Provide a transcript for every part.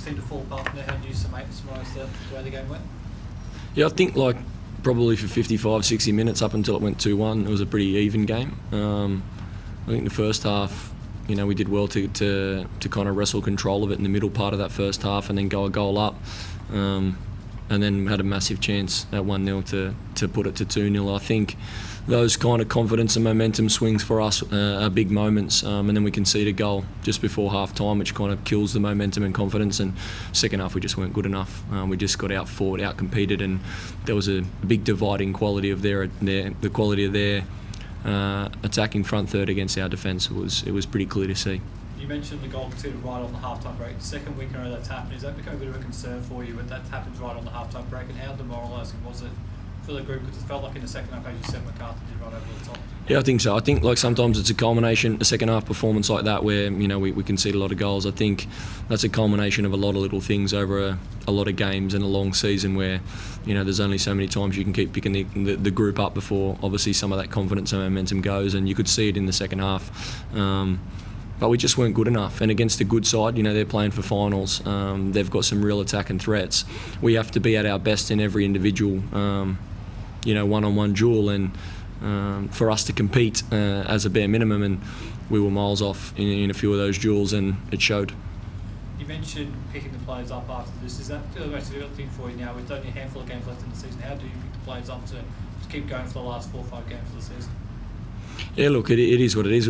seemed to fall apart from there. How do you summarise the way the game went? Yeah, I think probably for 55, 60 minutes up until it went 2-1, it was a pretty even game. I think the first half, we did well to kind of wrestle control of it in the middle part of that first half and then go a goal up. And then had a massive chance at 1-0 to put it to 2-0. I think those kind of confidence and momentum swings for us are big moments, and then we concede a goal just before half-time, which kind of kills the momentum and confidence, and second half we just weren't good enough. We just got out-fought, out-competed, and there was a big dividing quality of the quality of their attacking front third against our defence. It was pretty clear to see. You mentioned the goal conceded right on the half-time break. The second week in a row that's happened. Is that become a bit of a concern for you when that happens right on the half-time break? And how demoralising was it for the group? Because it felt like in the second half, as you said, Macarthur did right over the top. Yeah, I think so. I think sometimes it's a culmination, a second half performance like that where we concede a lot of goals. I think that's a culmination of a lot of little things over a lot of games and a long season where there's only so many times you can keep picking the group up before obviously some of that confidence and momentum goes, and you could see it in the second half. But we just weren't good enough. And against a good side, they're playing for finals. They've got some real attack and threats. We have to be at our best in every individual, one-on-one duel, and for us to compete as a bare minimum. And we were miles off in a few of those duels, and it showed. You mentioned picking the players up after this. Is that the most difficult thing for you now? With only a handful of games left in the season, how do you pick the players up to keep going for the last 4 or 5 games of the season? Yeah, look, it is what it is.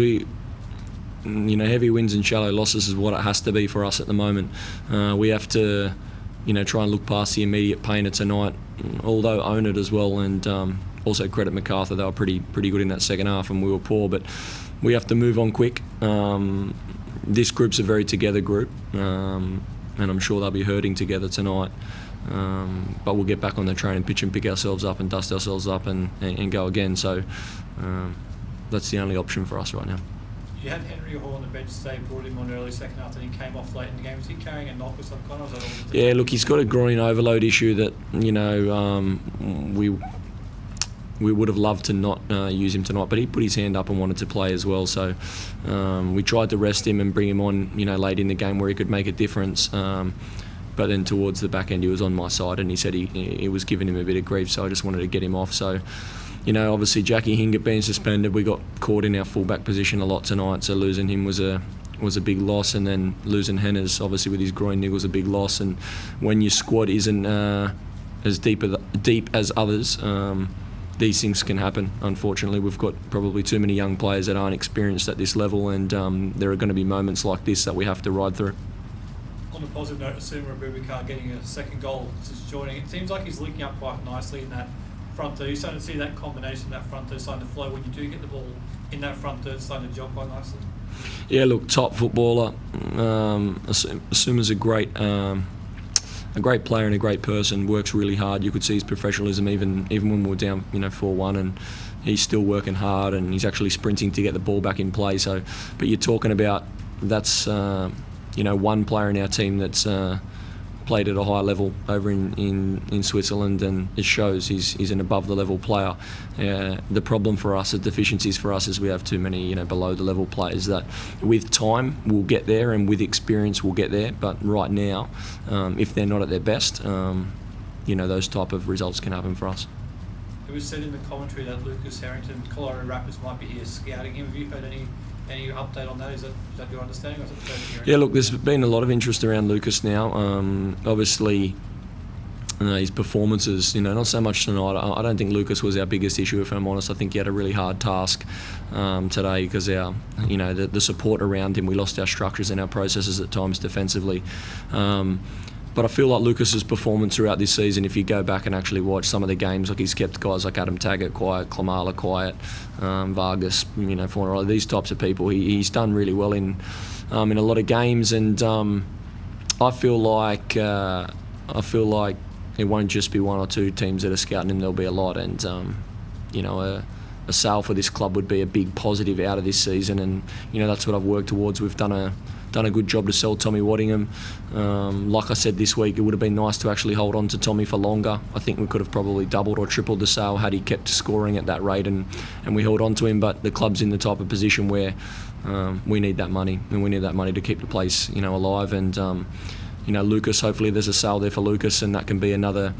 Heavy wins and shallow losses is what it has to be for us at the moment. We have to, try and look past the immediate pain of tonight, although own it as well, and also credit Macarthur. They were pretty good in that second half, and we were poor, but we have to move on quick. This group's a very together group, and I'm sure they'll be hurting together tonight. But we'll get back on the training pitch and pick ourselves up and dust ourselves up and go again. So that's the only option for us right now. You had Henry Hall on the bench today, brought him on early second half, and he came off late in the game. Was he carrying a knock or some kind of? Yeah, look, he's got a groin overload issue that we would have loved to not use him tonight, but he put his hand up and wanted to play as well. So we tried to rest him and bring him on, late in the game where he could make a difference. But then towards the back end, he was on my side, and he said he was giving him a bit of grief. So I just wanted to get him off. So. Obviously Jackie Hingett being suspended, we got caught in our fullback position a lot tonight, so losing him was a big loss, and then losing Henners, obviously with his groin niggle, was a big loss. And when your squad isn't as deep as others, these things can happen. Unfortunately, we've got probably too many young players that aren't experienced at this level, and there are going to be moments like this that we have to ride through. On a positive note, Asumah ABUBAKAR getting a second goal since joining, it seems like he's linking up quite nicely in that front third. You're starting to see that combination, that front third starting to flow when you do get the ball in that front third, starting to gel quite nicely. Yeah, look, top footballer. Asumah's a great player and a great person. Works really hard. You could see his professionalism even when we were down, 4-1, and he's still working hard, and he's actually sprinting to get the ball back in play. So, but you're talking about that's one player in our team that's played at a high level over in Switzerland, and it shows he's an above the level player. The problem for us, the deficiencies for us, is we have too many below the level players that with time we'll get there, and with experience we'll get there, but right now if they're not at their best, those type of results can happen for us. It was said in the commentary that Lucas Harrington, Colorado Rapids, might be here scouting him. Have you heard any update on that? Is that your understanding? Or is it the first hearing? Yeah, look, there's been a lot of interest around Lucas now. Obviously, his performances, not so much tonight. I don't think Lucas was our biggest issue, if I'm honest. I think he had a really hard task today because the support around him, we lost our structures and our processes at times defensively. But I feel like Lucas's performance throughout this season, if you go back and actually watch some of the games, like he's kept guys like Adam Taggart quiet, Klamala quiet, Vargas, Forner, these types of people. He's done really well in a lot of games, and I feel like it won't just be 1 or 2 teams that are scouting him. There'll be a lot, and a sale for this club would be a big positive out of this season, and that's what I've worked towards. We've done a good job to sell Tommy Waddingham. Like I said this week, it would have been nice to actually hold on to Tommy for longer. I think we could have probably doubled or tripled the sale had he kept scoring at that rate, and we held on to him. But the club's in the type of position where we need that money, and we need that money to keep the place alive. And Lucas, hopefully there's a sale there for Lucas, and that can be another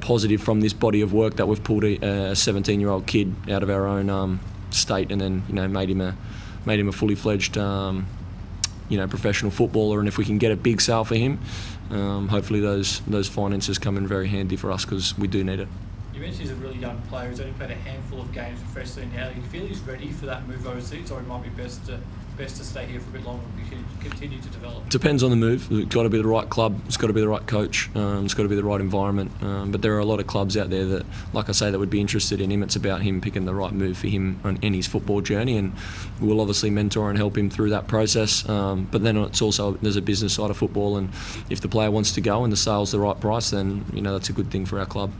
positive from this body of work that we've pulled a 17-year-old kid out of our own state, and then made him a fully fledged professional footballer. And if we can get a big sale for him, hopefully those finances come in very handy for us, because we do need it. You mentioned he's a really young player. He's only played a handful of games professionally now. Do you feel he's ready for that move overseas, or it might be best to stay here for a bit longer and continue to develop? Depends on the move. It's got to be the right club. It's got to be the right coach. It's got to be the right environment. But there are a lot of clubs out there that, like I say, that would be interested in him. It's about him picking the right move for him in his football journey, and we'll obviously mentor and help him through that process. But then it's also, there's a business side of football, and if the player wants to go and the sale's the right price, then that's a good thing for our club.